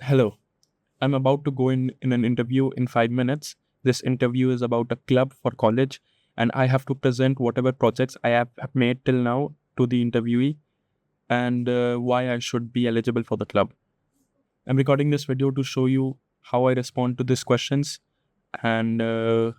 Hello, I'm about to go in an interview in 5 minutes. This interview is about a club for college, and I have to present whatever projects I have made till now to the interviewee and why I should be eligible for the club. I'm recording this video to show you how I respond to these questions and to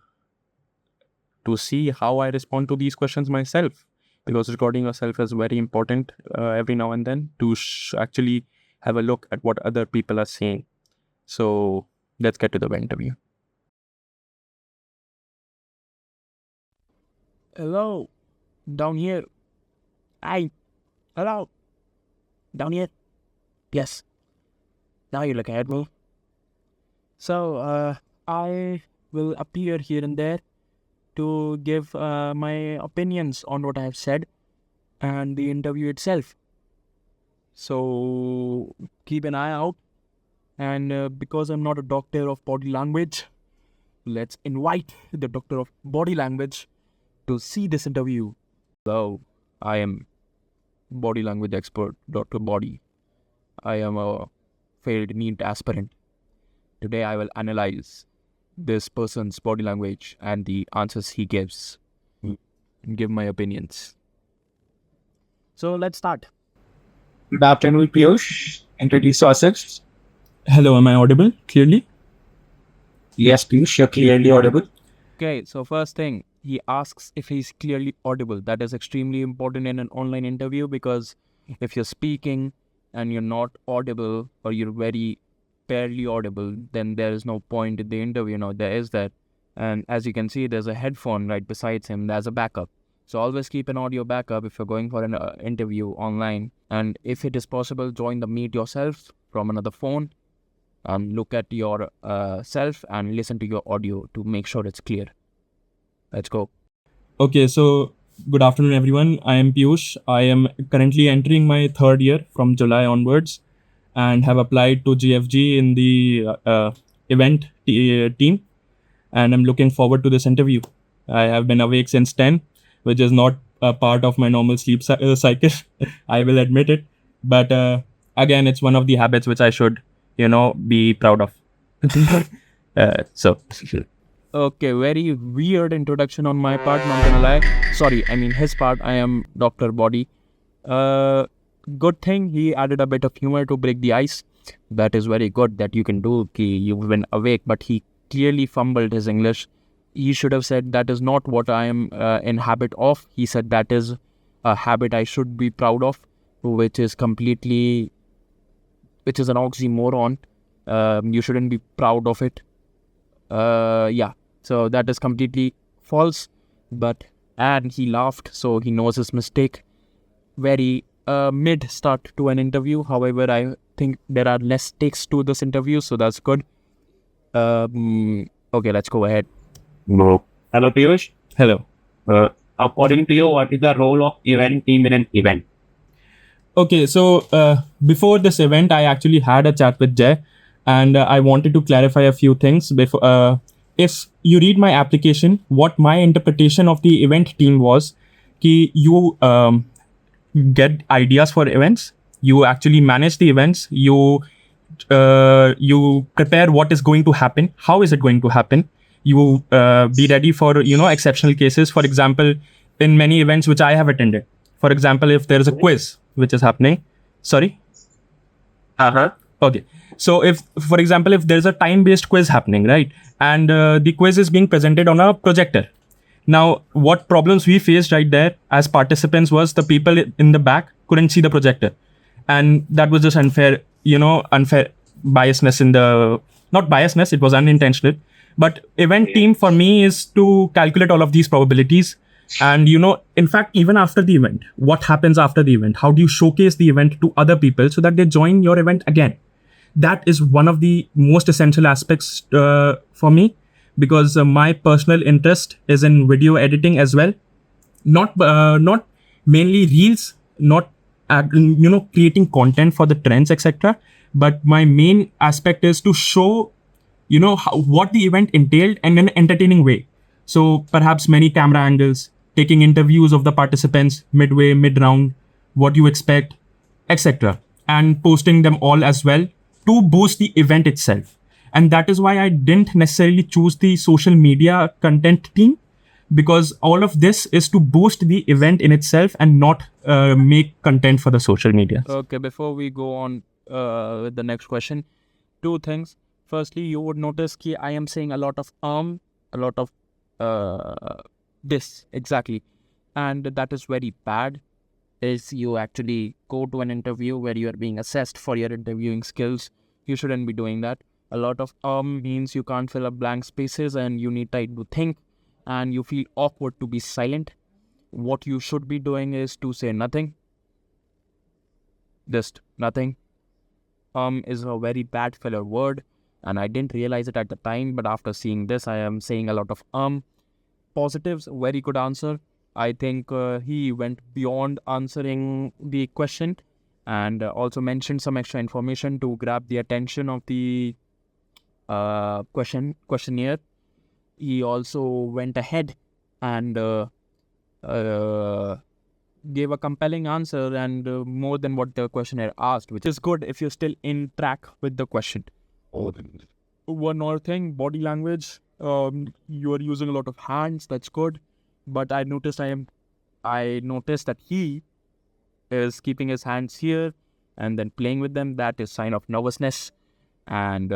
see how I respond to these questions myself. Because recording yourself is very important every now and then to actually have a look at what other people are saying. So let's get to the interview. Hello, down here. Hi, hello, down here. Yes, now you're looking at me. So, I will appear here and there to give my opinions on what I have said and the interview itself. So, keep an eye out. And because I'm not a doctor of body language, let's invite the doctor of body language to see this interview. Hello, I am body language expert, Dr.Body. I am a failed NEET aspirant. Today I will analyze this person's body language and the answers he gives and give my opinions. So, let's start. Good afternoon, Piyush. Introduce yourself. Hello, am I audible clearly? Yes, Piyush, you're clearly audible. Okay, so first thing, he asks if he's clearly audible. That is extremely important in an online interview because if you're speaking and you're not audible or you're very barely audible, then there is no point in the interview. No, there is that. And as you can see, there's a headphone right beside him. There's a backup. So always keep an audio backup if you're going for an interview online. And if it is possible, join the meet yourself from another phone and look at your self and listen to your audio to make sure it's clear. Let's go. Okay, so good afternoon, everyone. I am Piyush. I am currently entering my third year from July onwards and have applied to GFG in the event team. And I'm looking forward to this interview. I have been awake since 10, which is not a part of my normal sleep cycle. I will admit it. But again, it's one of the habits which I should, be proud of. So. Okay, very weird introduction on my part, not gonna lie. Sorry, I mean his part. I am Dr. Body. Good thing he added a bit of humor to break the ice. That is very good that you can do. You've been awake, but he clearly fumbled his English. He should have said that is not what I am in habit of. He said that is a habit I should be proud of, which is an oxymoron. You shouldn't be proud of it. Yeah, so that is completely false. And he laughed, so he knows his mistake. Very mid start to an interview. However, I think there are less stakes to this interview, so that's good. Okay, let's go ahead. No. Hello, Piyush. Hello. According to you, what is the role of event team in an event? Okay, so before this event, I actually had a chat with Jay, and I wanted to clarify a few things. Before, if you read my application, what my interpretation of the event team was, कि you get ideas for events, you actually manage the events, you prepare what is going to happen, how is it going to happen, you be ready for exceptional cases. For example, in many events which I have attended, for example, if there is a quiz which is happening, sorry. Okay. So if, for example, if there's a time-based quiz happening, right, and the quiz is being presented on a projector. Now, what problems we faced right there as participants was the people in the back couldn't see the projector. And that was just unfair biasness not biasness, it was unintentional. But event team for me is to calculate all of these probabilities. And, in fact, even after the event, what happens after the event? How do you showcase the event to other people so that they join your event again? That is one of the most essential aspects for me, because my personal interest is in video editing as well. Not mainly reels, not creating content for the trends, etc. But my main aspect is to show what the event entailed in an entertaining way. So perhaps many camera angles, taking interviews of the participants midway, mid-round, what you expect, etc. And posting them all as well to boost the event itself. And that is why I didn't necessarily choose the social media content team, because all of this is to boost the event in itself and not make content for the social media. Okay, before we go on with the next question, two things. Firstly, you would notice that I am saying a lot of a lot of this, exactly. And that is very bad. Is you actually go to an interview where you are being assessed for your interviewing skills. You shouldn't be doing that. A lot of means you can't fill up blank spaces and you need time to think and you feel awkward to be silent. What you should be doing is to say nothing. Just nothing. Is a very bad filler word and I didn't realize it at the time, but after seeing this, I am saying a lot of positives. Very good answer. I think he went beyond answering the question and also mentioned some extra information to grab the attention of the questionnaire. He also went ahead and gave a compelling answer and more than what the questionnaire asked, which is good if you're still in track with the question. One more thing, body language. You are using a lot of hands. That's good. But I noticed that he is keeping his hands here and then playing with them. That is sign of nervousness. And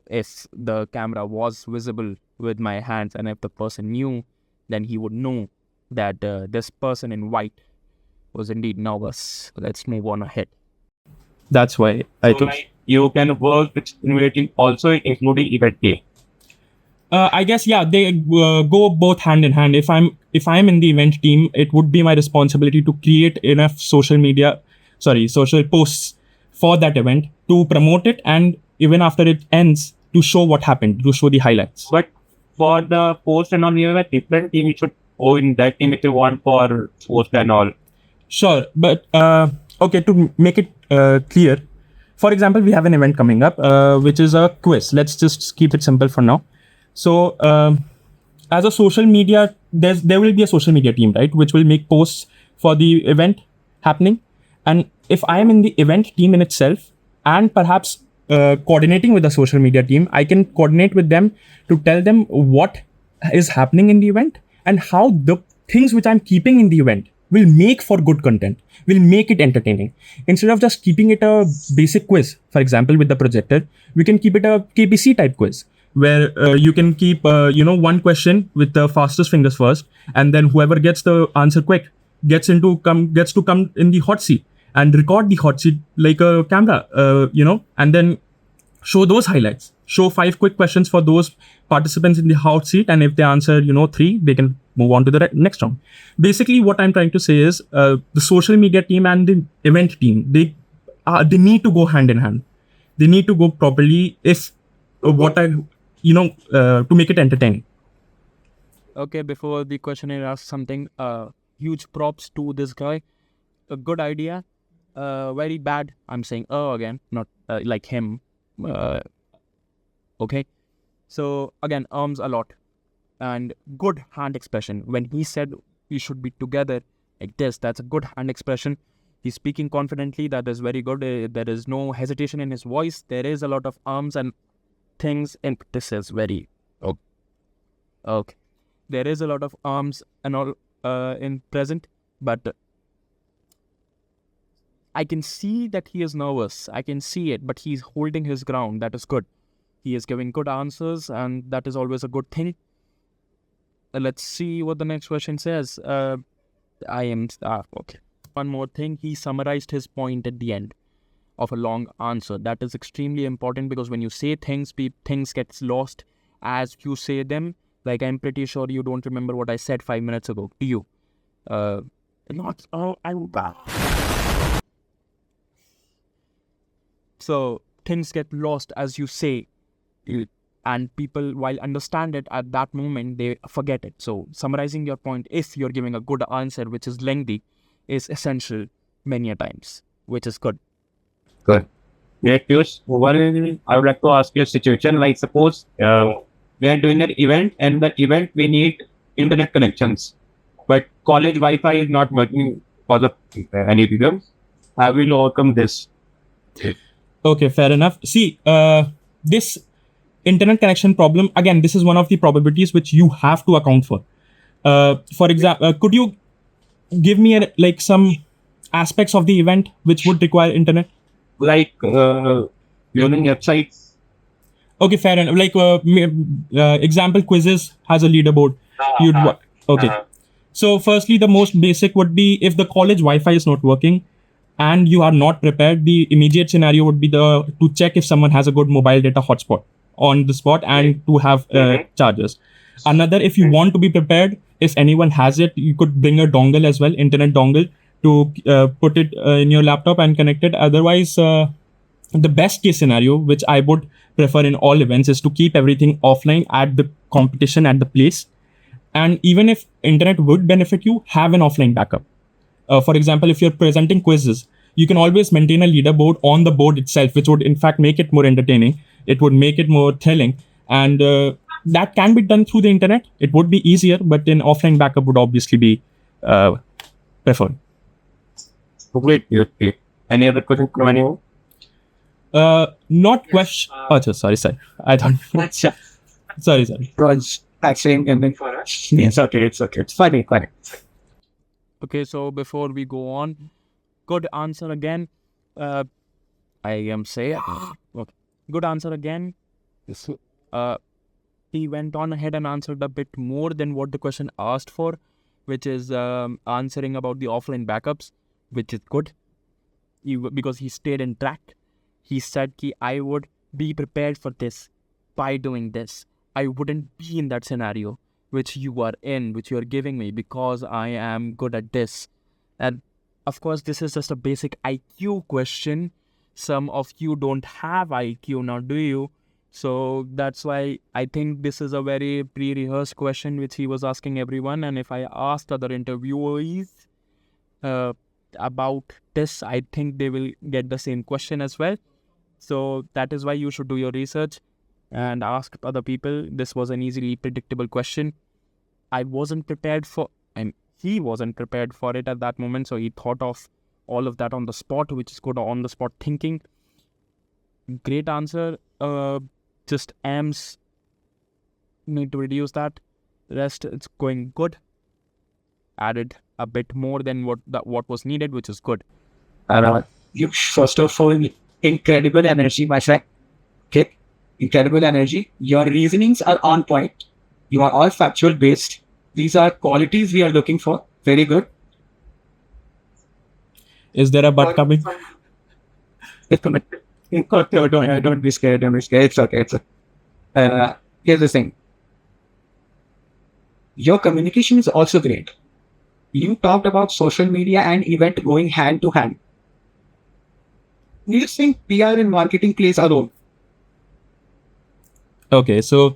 if the camera was visible with my hands and if the person knew, then he would know that this person in white was indeed nervous. Let's move on ahead. That's why I took. You can work with simulating also including event team. I guess they go both hand in hand. If I'm in the event team, it would be my responsibility to create enough social posts for that event to promote it, and even after it ends, to show what happened, to show the highlights. But for the post and all, you have a different team. You should go in that team if you want for post and all. Sure, but okay, to make it clear, for example, we have an event coming up, which is a quiz. Let's just keep it simple for now. So, as a social media, there will be a social media team, right, which will make posts for the event happening. And if I am in the event team in itself, and perhaps coordinating with the social media team, I can coordinate with them to tell them what is happening in the event and how the things which I'm keeping in the event will make for good content, will make it entertaining. Instead of just keeping it a basic quiz, for example, with the projector, we can keep it a KBC type quiz, where you can keep, one question with the fastest fingers first, and then whoever gets the answer quick gets to come in the hot seat and record the hot seat like a camera, and then show those highlights. Show 5 quick questions for those participants in the hot seat, and if they answer, 3, they can move on to the next round. Basically, what I'm trying to say is the social media team and the event team, they need to go hand in hand. They need to go properly if to make it entertaining. Okay, before the questionnaire asks something, huge props to this guy. A good idea. Very bad. I'm saying again, not like him. Okay. So again, arms a lot. And good hand expression. When he said we should be together like this, that's a good hand expression. He's speaking confidently. That is very good. There is no hesitation in his voice. There is a lot of arms and things, and this is very okay. There is a lot of arms and all in present, but I can see that he is nervous. I can see it, but he's holding his ground. That is good. He is giving good answers, and that is always a good thing. Let's see what the next question says. Okay. One more thing. He summarized his point at the end of a long answer. That is extremely important, because when you say things, things gets lost as you say them. Like, I'm pretty sure you don't remember what I said 5 minutes ago. Do you? So things get lost as you say, and people, while understand it at that moment, they forget it. So summarizing your point, if you're giving a good answer which is lengthy, is essential many a times, which is good. Good. Yeah, Piyush, I would like to ask you a situation like, suppose we are doing an event, and the event we need internet connections, but college Wi-Fi is not working because of any reason. How will you overcome this? Okay, fair enough. See, this internet connection problem, again, this is one of the probabilities which you have to account for. For example, could you give me like some aspects of the event which would require internet? Like using websites. Okay, fair enough. Like example quizzes has a leaderboard. You'd okay. So firstly, the most basic would be if the college Wi-Fi is not working and you are not prepared, the immediate scenario would be to check if someone has a good mobile data hotspot on the spot and to have chargers. Another, if you want to be prepared, if anyone has it, you could bring a dongle as well, internet dongle, to put it in your laptop and connect it. Otherwise, the best case scenario, which I would prefer in all events, is to keep everything offline at the competition at the place. And even if internet would benefit you, have an offline backup. For example, if you're presenting quizzes, you can always maintain a leaderboard on the board itself, which would in fact make it more entertaining. It would make it more thrilling. And that can be done through the internet. It would be easier, but an offline backup would obviously be preferred. Great. Any other question from anyone? Not question. Oh, sorry. I thought. Sorry. Actually, and then for us. It's okay. It's funny. Okay, so before we go on, good answer again. I am saying, okay. Good answer again. He went on ahead and answered a bit more than what the question asked for, which is answering about the offline backups, which is good. Because he stayed in track. He said ki I would be prepared for this by doing this. I wouldn't be in that scenario which you are in, which you are giving me, because I am good at this. And of course, this is just a basic IQ question. Some of you don't have IQ, now do you? So that's why I think this is a very pre-rehearsed question which he was asking everyone. And if I asked other interviewees about this, I think they will get the same question as well. So that is why you should do your research and ask other people. This was an easily predictable question. I wasn't prepared for, and he wasn't prepared for it at that moment. So he thought of all of that on the spot, which is good on the spot thinking. Great answer. Just umms. Need to reduce that. Rest, it's going good. Added a bit more than what was needed, which is good. You first of all, incredible energy, my friend. Okay, incredible energy. Your reasonings are on point. You are all factual based. These are qualities we are looking for. Very good. Is there a but coming? Don't be scared. It's okay. Here's the thing. Your communication is also great. You talked about social media and event going hand to hand. Do you think PR and marketing plays a role? Okay, so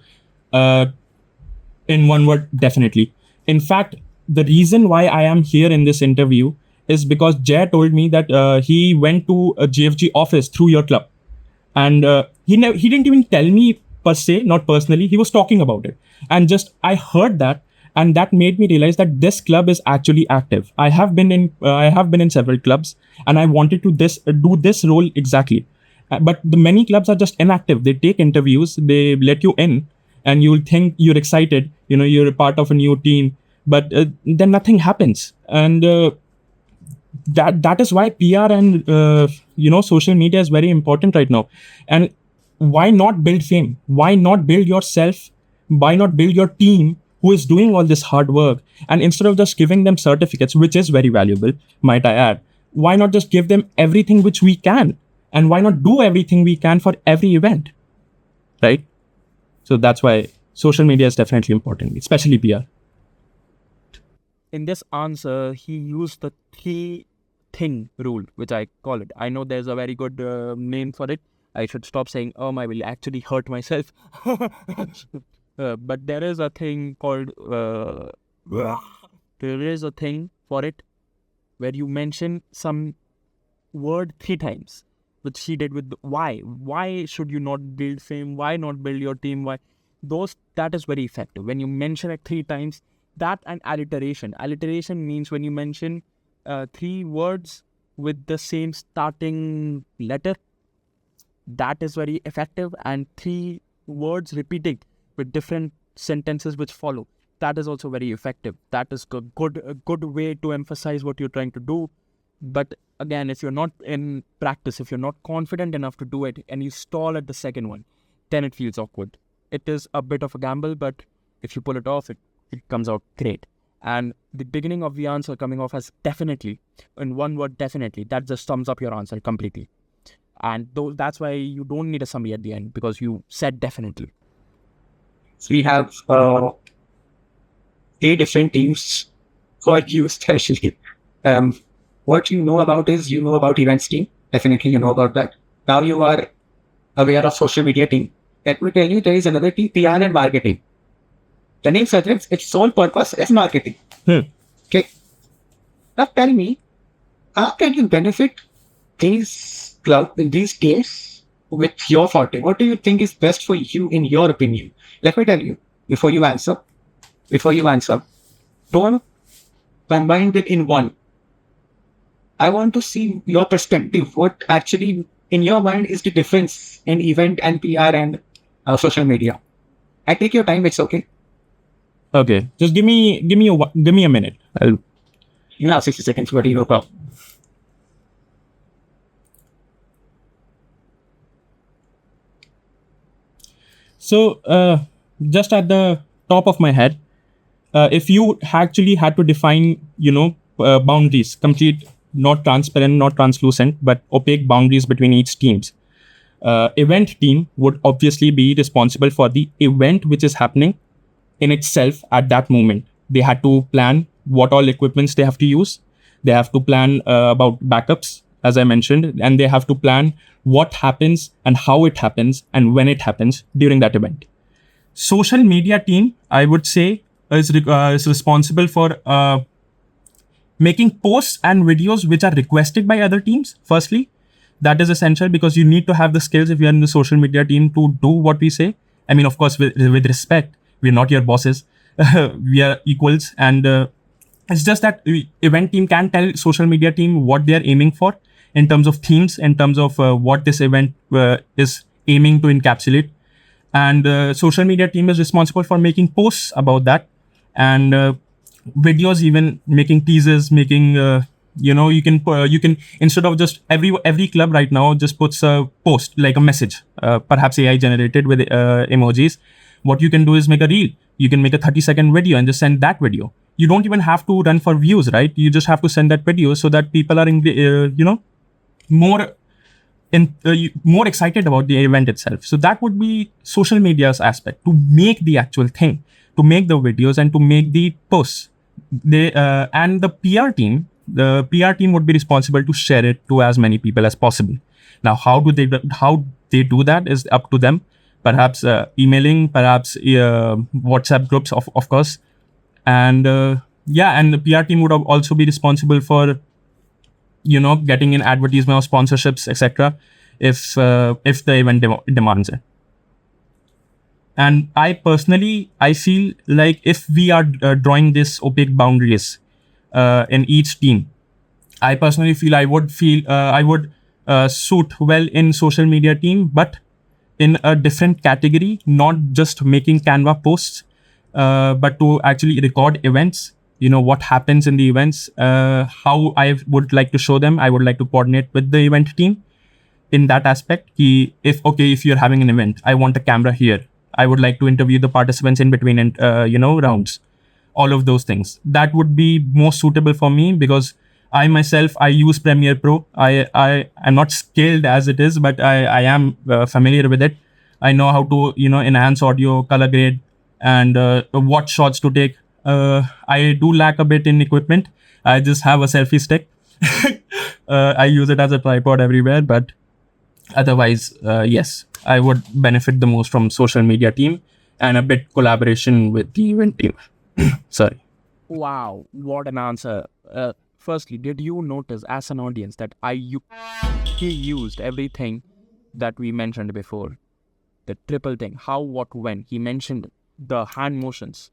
in one word, definitely. In fact, the reason why I am here in this interview is because Jay told me that he went to a GFG office through your club, and he didn't even tell me per se, not personally. He was talking about it, and just I heard that, and that made me realize that this club is actually active. I have been in several clubs, and I wanted to do this role exactly. But the many clubs are just inactive. They take interviews, they let you in, and you'll think you're excited. You're a part of a new team, but then nothing happens. And that is why PR and social media is very important right now. And why not build fame? Why not build yourself? Why not build your team who is doing all this hard work? And instead of just giving them certificates, which is very valuable, might I add, why not just give them everything which we can? And why not do everything we can for every event? Right? So that's why social media is definitely important, especially PR. In this answer, he used the thing rule, which I call it. I know there's a very good name for it. I should stop saying, I will actually hurt myself. But there is a thing called, there is a thing for it where you mention some word 3 times, which he did with why. Why should you not build fame? Why not build your team? Why? That is very effective. When you mention it 3 times, that and alliteration. Alliteration means when you mention 3 words with the same starting letter, that is very effective. And 3 words repeating with different sentences which follow, that is also very effective. That is a good way to emphasize what you're trying to do. But again, if you're not in practice, if you're not confident enough to do it and you stall at the second one, then it feels awkward. It is a bit of a gamble, but if you pull it off, it comes out great. And the beginning of the answer coming off as definitely, in one word, definitely, that just sums up your answer completely. And that's why you don't need a summary at the end, because you said definitely. So we have 8 different teams for you especially. What you know about is, you know about events team. Definitely you know about that. Now you are aware of social media team. Let me tell you, there is another team, PR and marketing. The name suggests its sole purpose is marketing. Okay. Now tell me, how can you benefit these teams with your forte? What do you think is best for you in your opinion? Let me tell you, before you answer, don't combine it in one. I want to see your perspective. What actually, in your mind, is the difference in event and PR and social media? I take your time. It's okay. Okay, just give me a minute. You have 60 seconds, but no problem. So, just at the top of my head, if you actually had to define, boundaries, complete, not transparent, not translucent, but opaque boundaries between each teams, event team would obviously be responsible for the event which is happening in itself at that moment. They had to plan what all equipments they have to use. They have to plan about backups, as I mentioned, and they have to plan what happens and how it happens and when it happens during that event. Social media team, I would say, is responsible for making posts and videos which are requested by other teams. Firstly, that is essential because you need to have the skills if you are in the social media team to do what we say. I mean, of course, with respect, we're not your bosses. We are equals. And it's just that event team can tell social media team what they're aiming for in terms of themes, in terms of what this event is aiming to encapsulate. And social media team is responsible for making posts about that, and videos, even making teasers, making you can instead of just every club right now just puts a post like a message, perhaps AI generated with emojis. What you can do is make a reel. You can make a 30-second video and just send that video. You don't even have to run for views, right? You just have to send that video so that people are more excited about the event itself. So that would be social media's aspect, to make the actual thing, to make the videos and to make the posts. And the PR team would be responsible to share it to as many people as possible. Now, how they do that is up to them. Perhaps emailing, perhaps WhatsApp groups, of course. And and the PR team would also be responsible for getting in advertisement or sponsorships, etc., if the event demands it. And I feel like if we are drawing this opaque boundaries in each team, I personally feel I would suit well in social media team, but in a different category, not just making Canva posts, but to actually record events. What happens in the events, how I would like to show them. I would like to coordinate with the event team in that aspect. If you're having an event, I want a camera here. I would like to interview the participants in between and rounds. All of those things. That would be more suitable for me because I myself, I use Premiere Pro. I am not skilled as it is, but I am familiar with it. I know how to enhance audio, color grade, and what shots to take. I do lack a bit in equipment. I just have a selfie stick. I use it as a tripod everywhere, but otherwise, yes, I would benefit the most from social media team and a bit collaboration with the event team. Sorry. Wow, what an answer. Firstly, did you notice as an audience that he used everything that we mentioned before? The triple thing, how, what, when. He mentioned the hand motions,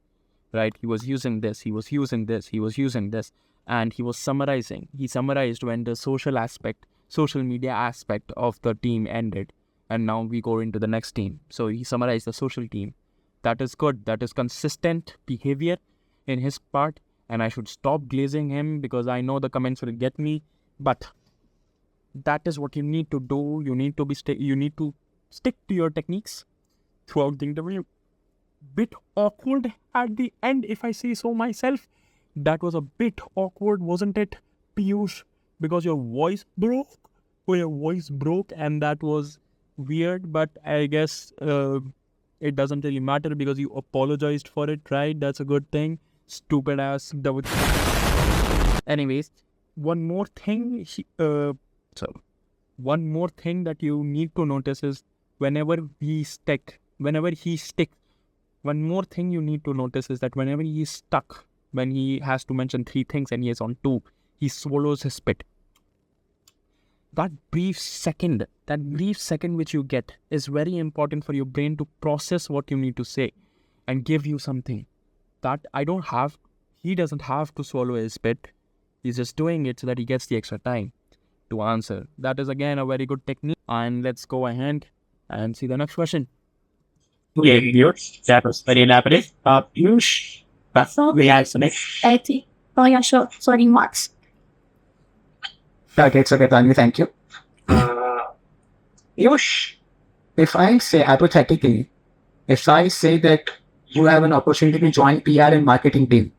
right? He was using this, he was using this, he was using this, and he was summarizing. He summarized when the social media aspect of the team ended. and now we go into the next team. So he summarized the social team. That is good. That is consistent behavior in his part, and I should stop glazing him because I know the comments will get me. But that is what you need to do. You need to stick to your techniques throughout the interview. Bit awkward at the end, if I say so myself. That was a bit awkward, wasn't it, Piyush? Because your voice broke. And that was weird. But I guess it doesn't really matter because you apologized for it, right? That's a good thing. Stupid ass. Anyways, one more thing that you need to notice is whenever he sticks, one more thing you need to notice is that whenever he is stuck, when he has to mention 3 things and he is on 2, he swallows his spit. That brief second which you get is very important for your brain to process what you need to say and give you something. That he doesn't have to swallow his spit. He's just doing it so that he gets the extra time to answer. That is again a very good technique. And let's go ahead and see the next question. Yeah, viewers, that was very elaborate. Piyush, that's all we have to make. 80. Oh yeah, sure. Sorry, marks. Okay, it's okay, Tanya, thank you. Piyush, if I say hypothetically, if I say that you have an opportunity to join PR and marketing team,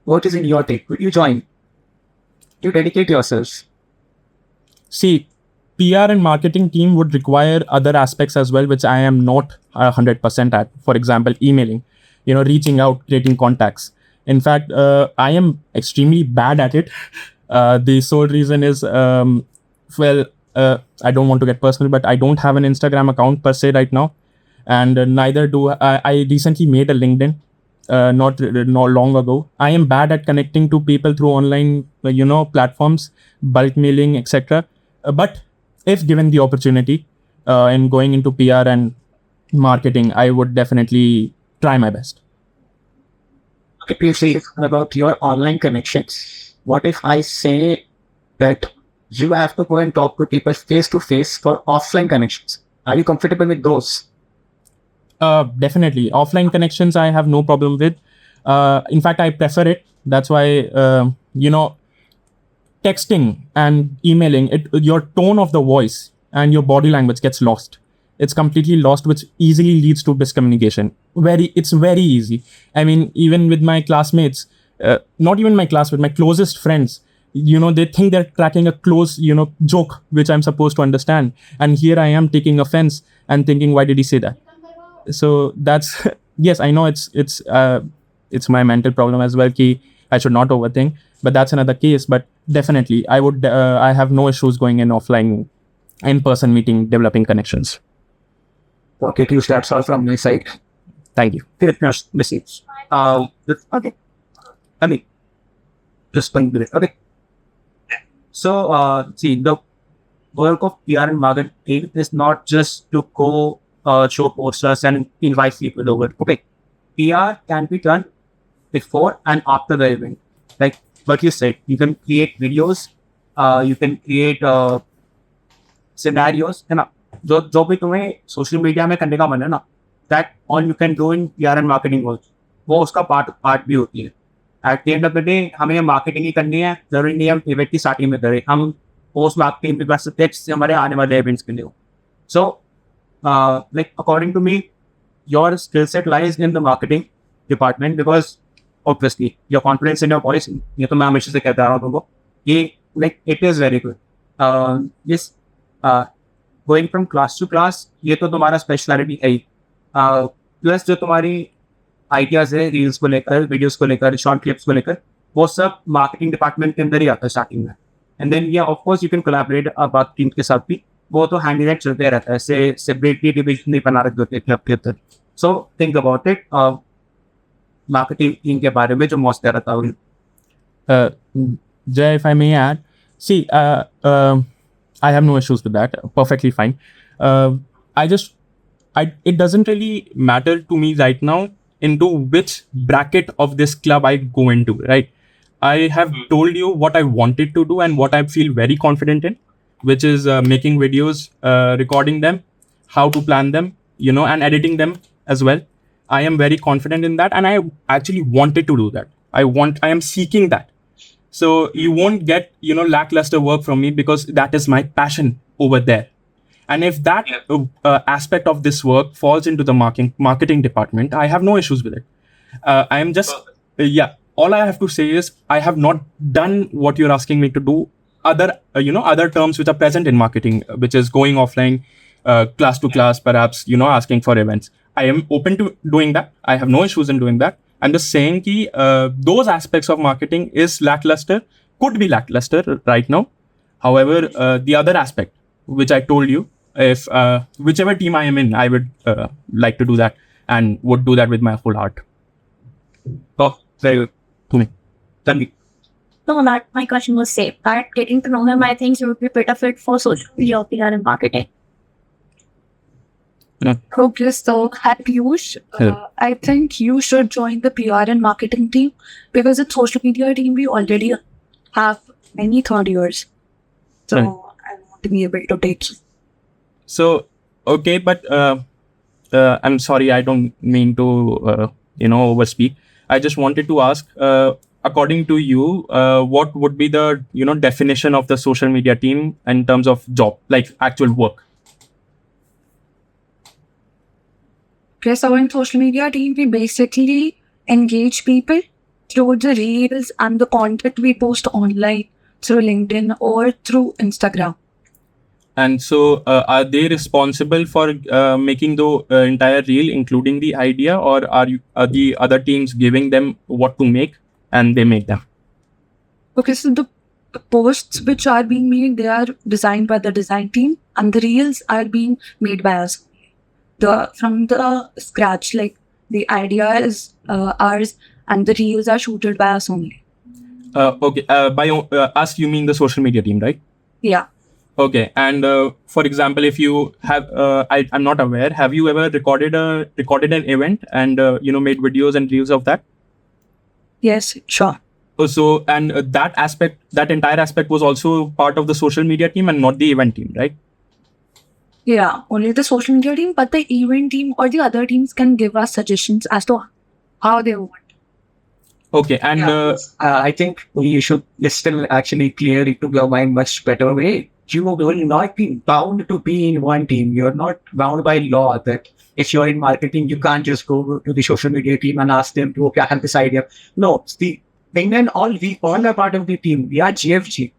what is in your take? Would you join? You dedicate yourselves. See, PR and marketing team would require other aspects as well, which I am not 100% at. For example, emailing, reaching out, creating contacts. In fact, I am extremely bad at it. The sole reason is, I don't want to get personal, but I don't have an Instagram account per se right now. And neither do I recently made a LinkedIn, not long ago. I am bad at connecting to people through online, platforms, bulk mailing, etc. But if given the opportunity in going into PR and marketing, I would definitely try my best. If you say about your online connections, what if I say that you have to go and talk to people face to face for offline connections? Are you comfortable with those? Definitely. Offline connections, I have no problem with. In fact, I prefer it. That's why, texting and emailing, your tone of the voice and your body language gets lost. It's completely lost, which easily leads to miscommunication. It's very easy. I mean, even with my classmates, not even my classmates, my closest friends, they think they're cracking a close, joke, which I'm supposed to understand. And here I am taking offense and thinking, why did he say that? So that's, yes, I know it's my mental problem as well. I should not overthink, but that's another case. But definitely, I have no issues going in offline, in-person meeting, developing connections. Okay, Piyush, that's all from my side. Thank you. Message. Okay. I mean, just one minute. Okay. So, see, the work of PR and marketing is not just to go show posters and invite people over. Okay. PR can be done before and after the event. Like what you said, you can create videos, you can create scenarios, है ना? जो भी तुम्हें social media में करने का मन है ना, that all you can do in PR and marketing works, वो उसका पार्ट भी होती है. At the end of the day, हमें मार्केटिंग ही करनी है. जरूरी नहीं हम इवेंट की स्टार्टिंग में करें, हम पोस्ट मार्केटिंग के पास टेक्स्ट हमारे आने वाले इवेंट्स के लिए हो. So, like according to me, your skill set lies in the marketing department because obviously your confidence in your voice, ये तो मैं हमेशा से कहता आ रहा हूँ तुमको, ये like it is very good. Yes, going from class to class, ये तो तुम्हारा स्पेशलिटी है ही. प्लस जो तुम्हारी आइडियाज है रील्स को लेकर, वीडियोस को लेकर, शॉर्ट क्लिप्स को लेकर, वो सब मार्केटिंग डिपार्टमेंट के अंदर ही आता है स्टार्टिंग में. एंड देन या of course you can collaborate बाकी टीम के साथ भी, वो तो हैंड इन हैंड चलते रहता है. सेपरेटली डिवीजन नहीं बना रखते होते क्लब के अंदर. So think about it. Marketing team के बारे में जो मौज कह रहा था. Jay, if I may add, see, I have no issues with that. Perfectly fine. It doesn't really matter to me right now into which bracket of this club I go into, right? I have told you what I wanted to do and what I feel very confident in, which is making videos, recording them, how to plan them, and editing them as well. I am very confident in that, and I actually wanted to do that. I am seeking that. So you won't get, lackluster work from me, because that is my passion over there. And if that aspect of this work falls into the marketing department, I have no issues with it. I am just, all I have to say is I have not done what you're asking me to do. Other terms which are present in marketing, which is going offline, class to class, perhaps, asking for events. I am open to doing that. I have no issues in doing that. I'm just saying ki, those aspects of marketing is lackluster, could be lackluster right now. However, the other aspect, which I told you, if whichever team I am in, I would like to do that, and would do that with my whole heart. Oh, very good. To me. Tanvi. No, that my question was safe. That getting to know him, I think he would be better fit for social media, PR, and marketing. Okay, so at Piyush, I think you should join the PR and marketing team, because in social media team we already have many third years. So Right. I want to be able to take you. So, okay, but I'm sorry, I don't mean to, overspeak. I just wanted to ask, according to you, what would be the, definition of the social media team in terms of job, like actual work? Okay, so in social media team, we basically engage people through the reels and the content we post online through LinkedIn or through Instagram. And so, are they responsible for making the entire reel, including the idea, or are the other teams giving them what to make and they make them? Okay, so the posts which are being made, they are designed by the design team, and the reels are being made by us. From the scratch, like the idea is ours, and the reels are shooted by us only. Okay, by us, you mean the social media team, right? Yeah. Okay, and for example, if you have, I'm not aware, have you ever recorded an event and made videos and reels of that? Yes, sure. So, and that entire aspect was also part of the social media team and not the event team, right? Yeah, only the social media team, but the event team or the other teams can give us suggestions as to how they want. Okay, and I think you should still actually clear it to your mind much better way. You will not be bound to be in one team. You're not bound by law that if you're in marketing, you can't just go to the social media team and ask them to, okay, I have this idea. No, we all are part of the team. We are GFG.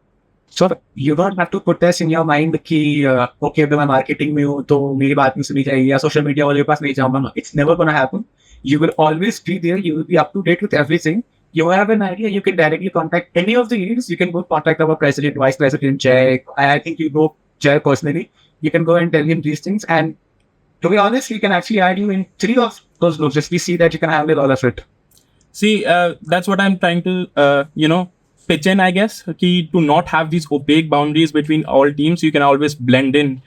So you don't have to put this in your mind कि okay, अगर मैं marketing में हूँ तो मेरी बात नहीं सुनी जाएगी या social media वाले के पास नहीं जाऊँगा. No, it's never gonna happen. You will always be there. You will be up to date with everything. You have an idea, you can directly contact any of the leaders. You can go contact our president, vice president, Jay. I think you go Jay personally. You can go and tell him these things. And to be honest, we can actually add you in 3 of those groups. Just we see that you can handle all of it. see, that's what I'm trying to, pitch in, I guess, to not have these opaque boundaries between all teams. You can always blend in,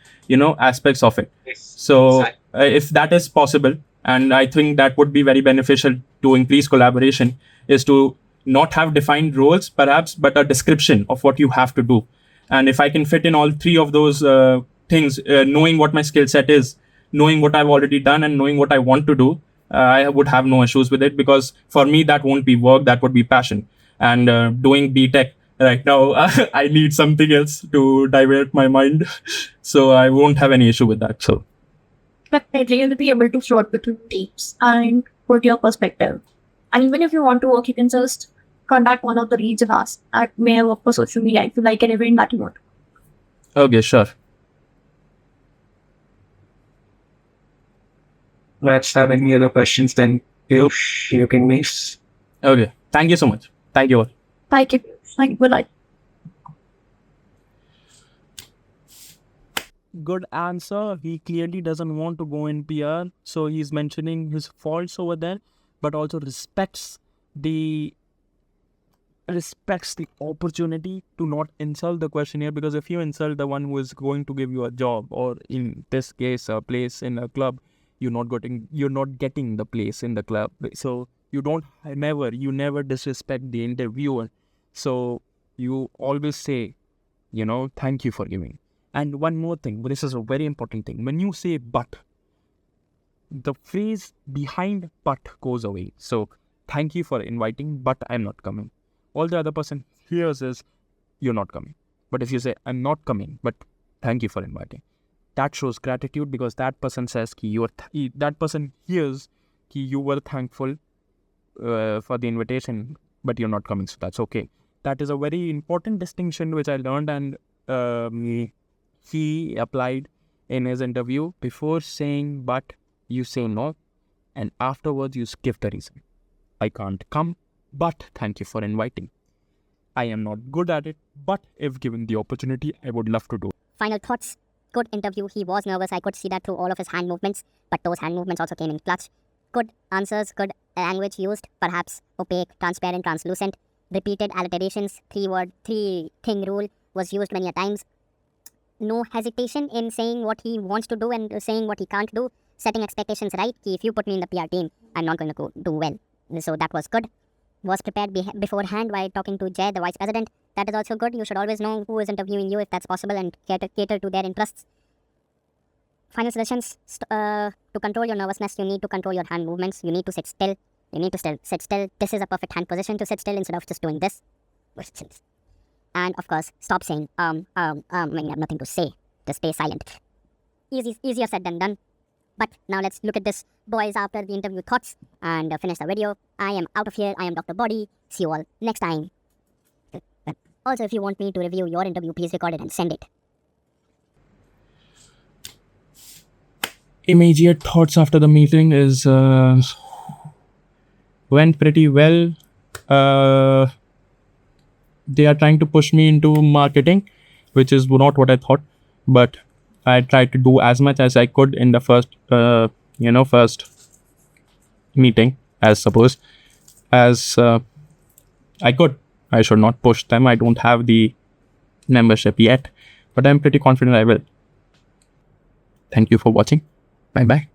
aspects of it. So if that is possible, and I think that would be very beneficial to increase collaboration, is to not have defined roles, perhaps, but a description of what you have to do. And if I can fit in all 3 of those things, knowing what my skill set is, knowing what I've already done, and knowing what I want to do, I would have no issues with it, because for me, that won't be work, that would be passion. And doing BTech right now, I need something else to divert my mind. So I won't have any issue with that. So, But I'd really be able to float between teams and put your perspective. And even if you want to work, you can just contact one of the leads and ask, may I work for social media if you like an event that you want. okay, sure. Let's have any other questions then. You can miss. Okay. Thank you so much. Thank you all. Thank you. Thank you. Good night. Good answer. He clearly doesn't want to go in PR, so he's mentioning his faults over there, but also respects the opportunity to not insult the questionnaire, because if you insult the one who is going to give you a job, or in this case a place in a club, you're not getting the place in the club. So you never disrespect the interviewer. So you always say, thank you for giving. And one more thing, this is a very important thing. When you say but, the phrase behind but goes away. So, thank you for inviting, but I'm not coming. All the other person hears is, you're not coming. But if you say, I'm not coming, but thank you for inviting, that shows gratitude, because that person says, that person hears कि you were thankful for the invitation, but you're not coming, so that's okay. That is a very important distinction which I learned, and he applied in his interview. Before saying but, you say no, and afterwards you give the reason. I can't come, but thank you for inviting. I am not good at it, but if given the opportunity, I would love to do it. Final thoughts. Good interview. He was nervous. I could see that through all of his hand movements, but those hand movements also came in clutch. Good answers, good language used, perhaps opaque, transparent, translucent, repeated alliterations, three-thing rule was used many a times. No hesitation in saying what he wants to do and saying what he can't do, setting expectations right. If you put me in the PR team, I'm not going to do well. So that was good. Was prepared beforehand by talking to Jay, the vice president. That is also good. You should always know who is interviewing you if that's possible, and cater to their interests. Final suggestions. To control your nervousness, you need to control your hand movements. You need to sit still. You need to sit still. This is a perfect hand position to sit still instead of just doing this. And of course, stop saying when you have nothing to say. Just stay silent. Easier said than done. But now let's look at this, boys, after the interview thoughts, and finish the video. I am out of here. I am Dr. Body. See you all next time. Also, if you want me to review your interview, please record it and send it. Immediate thoughts after the meeting is went pretty well. They are trying to push me into marketing, which is not what I thought, but I tried to do as much as I could in the first meeting, as I could. I should not push them. I don't have the membership yet, but I'm pretty confident I will. Thank you for watching. Bye bye.